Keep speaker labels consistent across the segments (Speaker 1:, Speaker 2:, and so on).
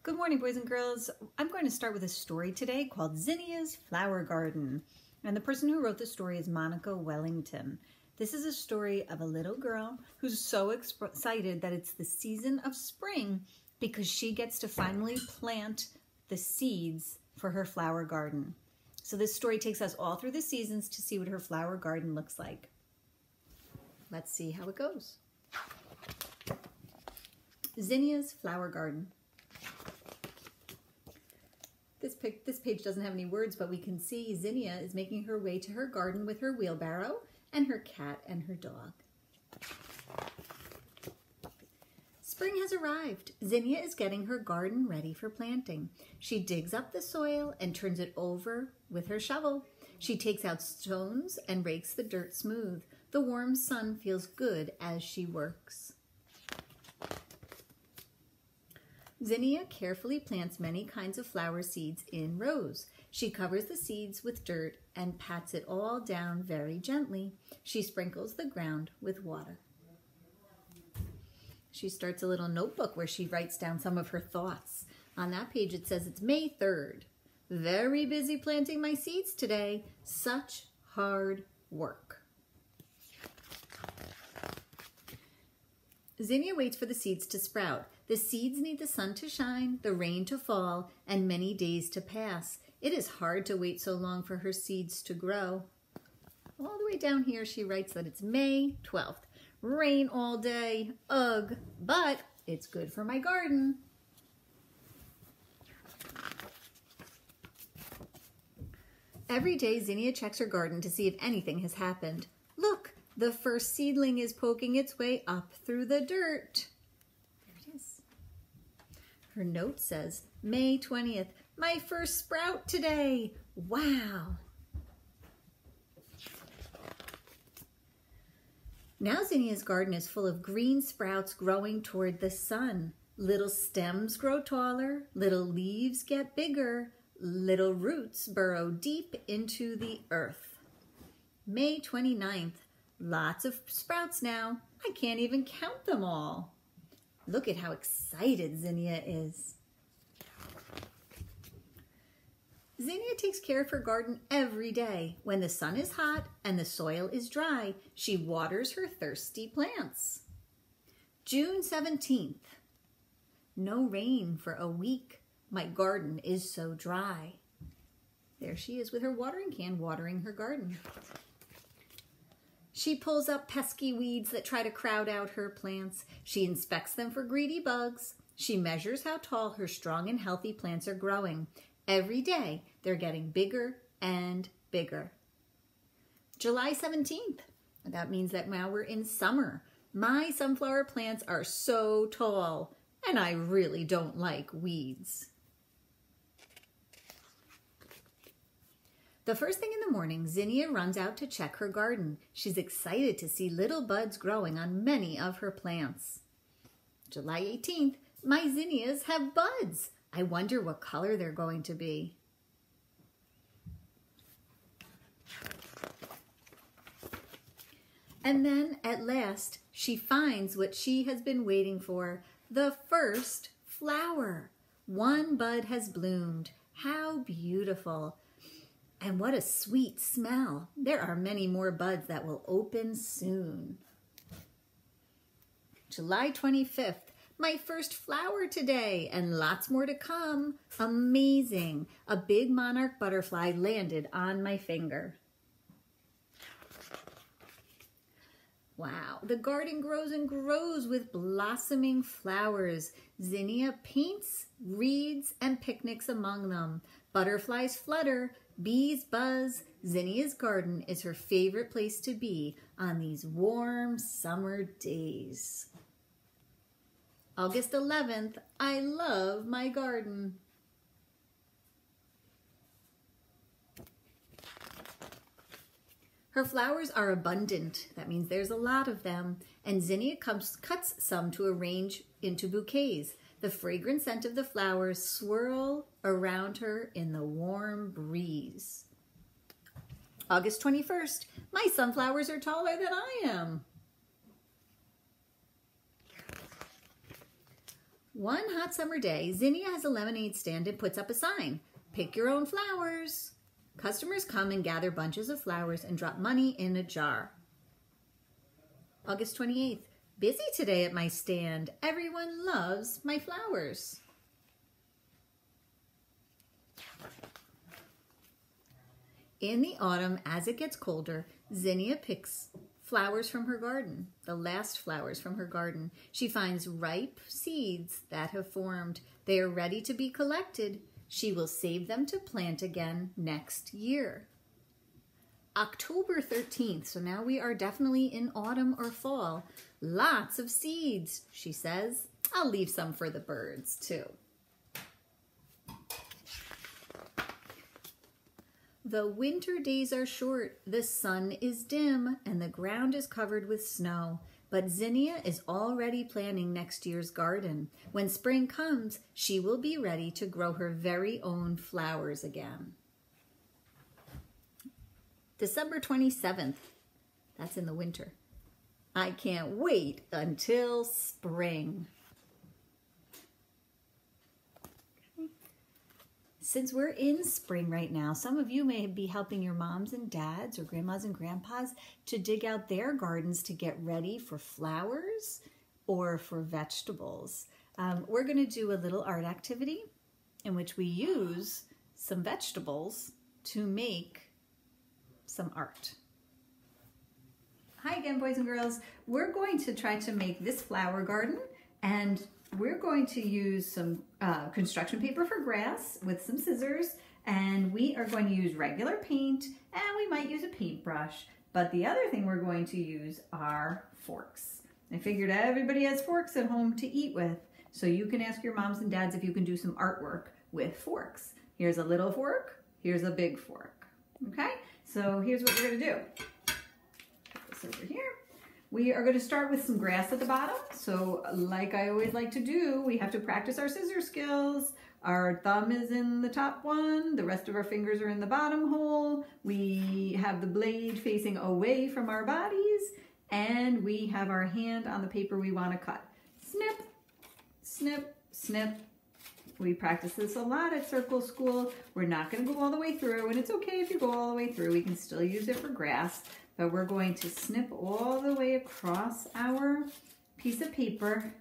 Speaker 1: Good morning, boys and girls. I'm going to start with a story today called Zinnia's Flower Garden. And the person who wrote the story is Monica Wellington. This is a story of a little girl who's so excited that it's the season of spring because she gets to finally plant the seeds for her flower garden. So this story takes us all through the seasons to see what her flower garden looks like. Let's see how it goes. Zinnia's Flower Garden. This page doesn't have any words, but we can see Zinnia is making her way to her garden with her wheelbarrow and her cat and her dog. Spring has arrived. Zinnia is getting her garden ready for planting. She digs up the soil and turns it over with her shovel. She takes out stones and rakes the dirt smooth. The warm sun feels good as she works. Zinnia carefully plants many kinds of flower seeds in rows. She covers the seeds with dirt and pats it all down very gently. She sprinkles the ground with water. She starts a little notebook where she writes down some of her thoughts. On that page it says it's May 3rd. Very busy planting my seeds today. Such hard work. Zinnia waits for the seeds to sprout. The seeds need the sun to shine, the rain to fall, and many days to pass. It is hard to wait so long for her seeds to grow. All the way down here she writes that it's May 12th. Rain all day, ugh, but it's good for my garden. Every day Zinnia checks her garden to see if anything has happened. Look, the first seedling is poking its way up through the dirt. There it is. Her note says, May 20th, my first sprout today. Wow. Now Zinnia's garden is full of green sprouts growing toward the sun. Little stems grow taller, little leaves get bigger, little roots burrow deep into the earth. May 29th, lots of sprouts now. I can't even count them all. Look at how excited Zinnia is. Zinnia takes care of her garden every day. When the sun is hot and the soil is dry, she waters her thirsty plants. June 17th. No rain for a week. My garden is so dry. There she is with her watering can watering her garden. She pulls up pesky weeds that try to crowd out her plants. She inspects them for greedy bugs. She measures how tall her strong and healthy plants are growing. Every day, they're getting bigger and bigger. July 17th. That means that now we're in summer. My sunflower plants are so tall, and I really don't like weeds. The first thing in the morning, Zinnia runs out to check her garden. She's excited to see little buds growing on many of her plants. July 18th, my zinnias have buds. I wonder what color they're going to be. And then, at last, she finds what she has been waiting for, the first flower. One bud has bloomed. How beautiful. And what a sweet smell. There are many more buds that will open soon. July 25th, my first flower today, and lots more to come. Amazing. A big monarch butterfly landed on my finger. Wow, the garden grows and grows with blossoming flowers. Zinnia paints, reads, and picnics among them. Butterflies flutter, bees buzz. Zinnia's garden is her favorite place to be on these warm summer days. August 11th, I love my garden. Her flowers are abundant. That means there's a lot of them. And Zinnia cuts some to arrange into bouquets. The fragrant scent of the flowers swirl around her in the warm breeze. August 21st, my sunflowers are taller than I am. One hot summer day, Zinnia has a lemonade stand and puts up a sign. Pick your own flowers. Customers come and gather bunches of flowers and drop money in a jar. August 28th. Busy today at my stand. Everyone loves my flowers. In the autumn, as it gets colder, Zinnia picks flowers from her garden, the last flowers from her garden. She finds ripe seeds that have formed. They are ready to be collected. She will save them to plant again next year. October 13th, so now we are definitely in autumn or fall. Lots of seeds, she says. I'll leave some for the birds too. The winter days are short, the sun is dim, and the ground is covered with snow. But Zinnia is already planning next year's garden. When spring comes, she will be ready to grow her very own flowers again. December 27th, that's in the winter. I can't wait until spring. Since we're in spring right now, some of you may be helping your moms and dads or grandmas and grandpas to dig out their gardens to get ready for flowers or for vegetables. We're going to do a little art activity in which we use some vegetables to make some art. Hi again, boys and girls. We're going to try to make this flower garden, and we're going to use some construction paper for grass with some scissors, and we are going to use regular paint, and we might use a paintbrush, but the other thing we're going to use are forks. I figured everybody has forks at home to eat with, so you can ask your moms and dads if you can do some artwork with forks. Here's a little fork, here's a big fork, okay? So here's what we're going to do. Put this over here. We are going to start with some grass at the bottom. So like I always like to do, we have to practice our scissor skills. Our thumb is in the top one. The rest of our fingers are in the bottom hole. We have the blade facing away from our bodies. And we have our hand on the paper we want to cut. Snip, snip, snip. We practice this a lot at Circle School. We're not going to go all the way through, and it's okay if you go all the way through. We can still use it for grass, but we're going to snip all the way across our piece of paper.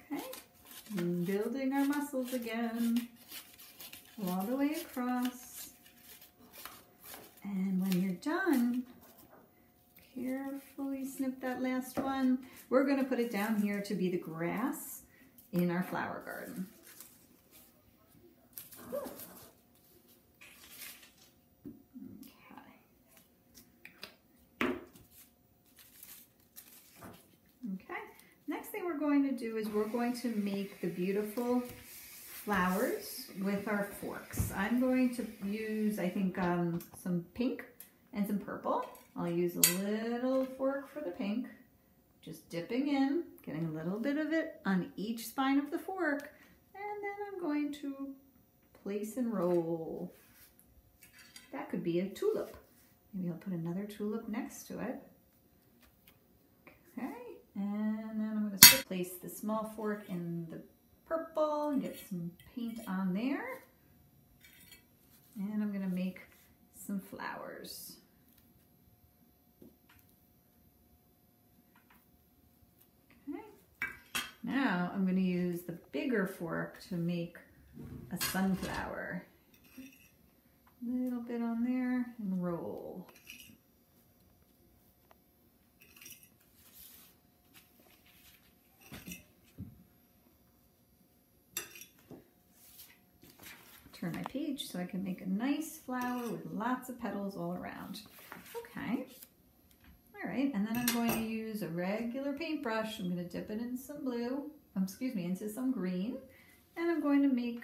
Speaker 1: Okay, and building our muscles again, all the way across. And when you're done, carefully snip that last one. We're going to put it down here to be the grass in our flower garden. Okay, next thing we're going to do is we're going to make the beautiful flowers with our forks. I'm going to use, I think, some pink and some purple. I'll use a little fork for the pink. Just dipping in, getting a little bit of it on each spine of the fork, and then I'm going to place and roll. That could be a tulip. Maybe I'll put another tulip next to it. Okay, and then I'm going to place the small fork in the purple and get some paint on there. And I'm going to make some flowers. Now I'm going to use the bigger fork to make a sunflower. A little bit on there and roll. Turn my page so I can make a nice flower with lots of petals all around. Okay. All right, and then I'm going to use a regular paintbrush. I'm going to dip it in some blue, into some green, and I'm going to make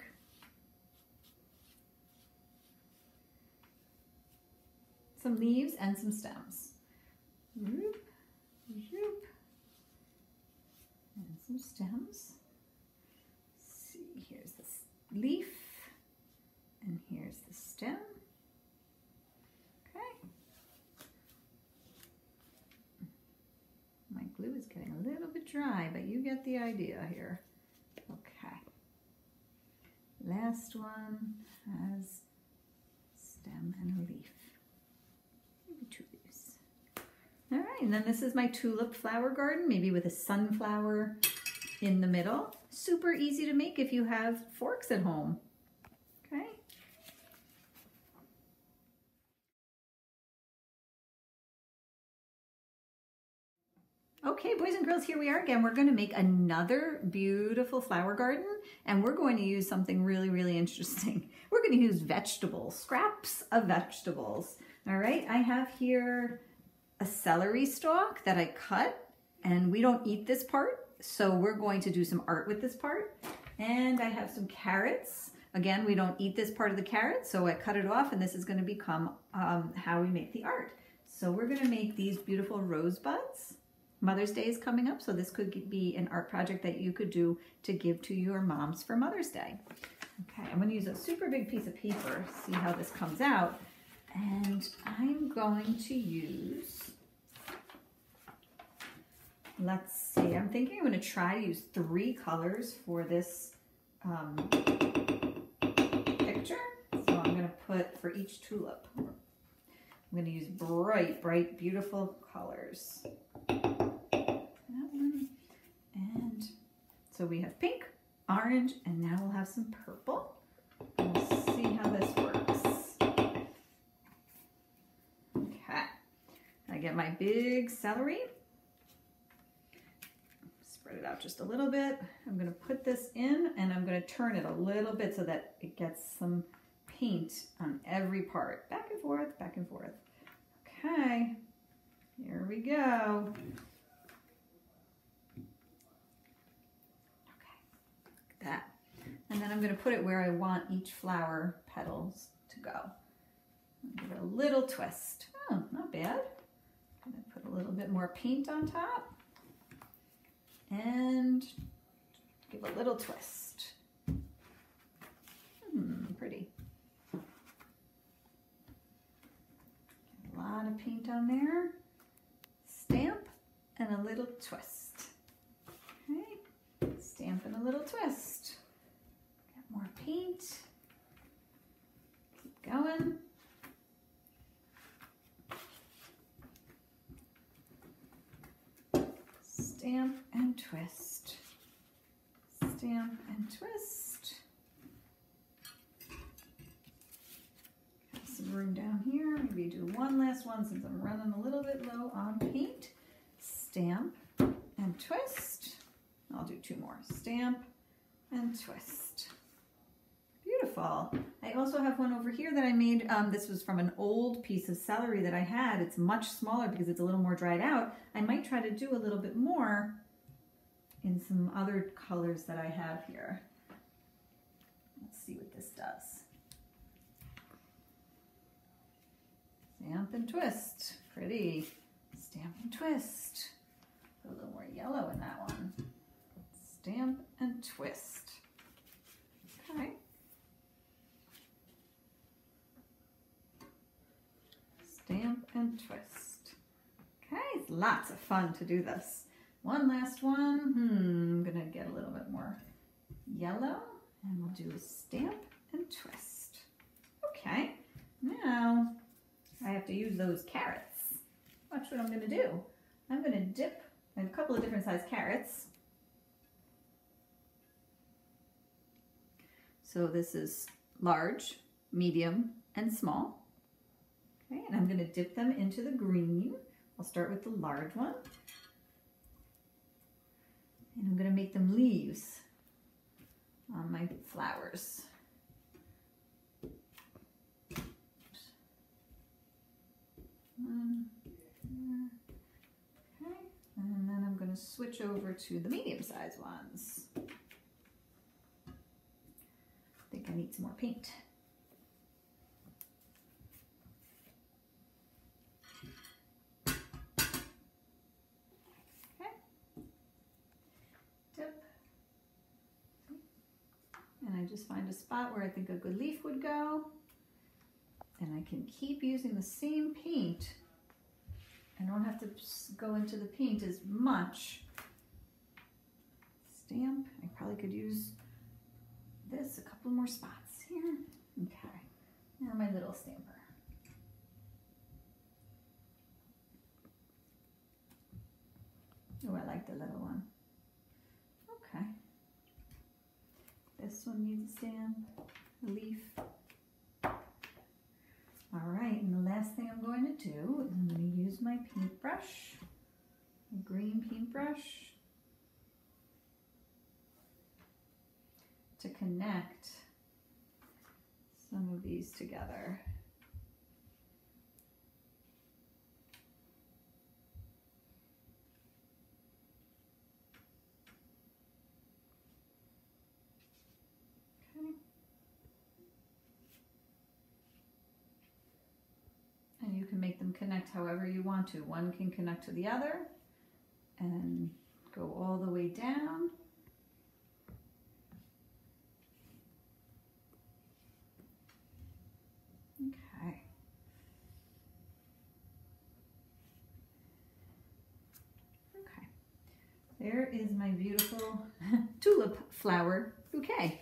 Speaker 1: some leaves and some stems. Zoop, zoop, and some stems. Let's see, here's the leaf, and here's the stem. My glue is getting a little bit dry, but you get the idea here. Okay. Last one has stem and a leaf. Maybe 2 leaves. All right, and then this is my tulip flower garden, maybe with a sunflower in the middle. Super easy to make if you have forks at home. Okay. Okay, boys and girls, here we are again. We're going to make another beautiful flower garden, and we're going to use something really, really interesting. We're going to use vegetables, scraps of vegetables. All right, I have here a celery stalk that I cut, and we don't eat this part, so we're going to do some art with this part. And I have some carrots. Again, we don't eat this part of the carrot, so I cut it off, and this is going to become how we make the art. So we're going to make these beautiful rosebuds. Mother's Day is coming up, so this could be an art project that you could do to give to your moms for Mother's Day. Okay, I'm going to use a super big piece of paper, see how this comes out. And I'm going to use, let's see, I'm thinking I'm going to try to use 3 colors for this picture. So I'm going to put, for each tulip, I'm going to use bright, bright, beautiful colors. And so we have pink, orange, and now we'll have some purple. We'll see how this works. Okay, I get my big celery. Spread it out just a little bit. I'm going to put this in, and I'm going to turn it a little bit so that it gets some paint on every part. Back and forth, back and forth. Okay, here we go. That. And then I'm going to put it where I want each flower petals to go. Give it a little twist. Oh, not bad. I'm going to put a little bit more paint on top and give a little twist. Pretty. A lot of paint on there. Stamp and a little twist. Okay. Stamp and a little twist. Get more paint. Keep going. Stamp and twist. Stamp and twist. Got some room down here. Maybe do one last one since I'm running a little bit low on paint. Stamp and twist. I'll do 2 more. Stamp and twist. Beautiful. I also have one over here that I made. This was from an old piece of celery that I had. It's much smaller because it's a little more dried out. I might try to do a little bit more in some other colors that I have here. Let's see what this does. Stamp and twist. Pretty. Stamp and twist. Put a little more yellow in that one. Stamp and twist. Okay. Stamp and twist. Okay, it's lots of fun to do this. One last one. I'm gonna get a little bit more yellow, and we'll do a stamp and twist. Okay, now I have to use those carrots. Watch what I'm gonna do. I'm gonna dip in a couple of different size carrots. So this is large, medium, and small. Okay, and I'm going to dip them into the green. I'll start with the large one. And I'm going to make them leaves on my flowers. Okay, and then I'm going to switch over to the medium-sized ones. I think I need some more paint. Okay. Dip. And I just find a spot where I think a good leaf would go. And I can keep using the same paint. I don't have to go into the paint as much stamp. I probably could use this, a couple more spots here. Okay, now my little stamper. Oh, I like the little one. Okay. This one needs a stamp, a leaf. All right, and the last thing I'm going to do is I'm going to use my paintbrush, a green paintbrush, to connect some of these together. Okay. And you can make them connect however you want to. One can connect to the other and go all the way down. Okay. Okay. There is my beautiful tulip flower bouquet.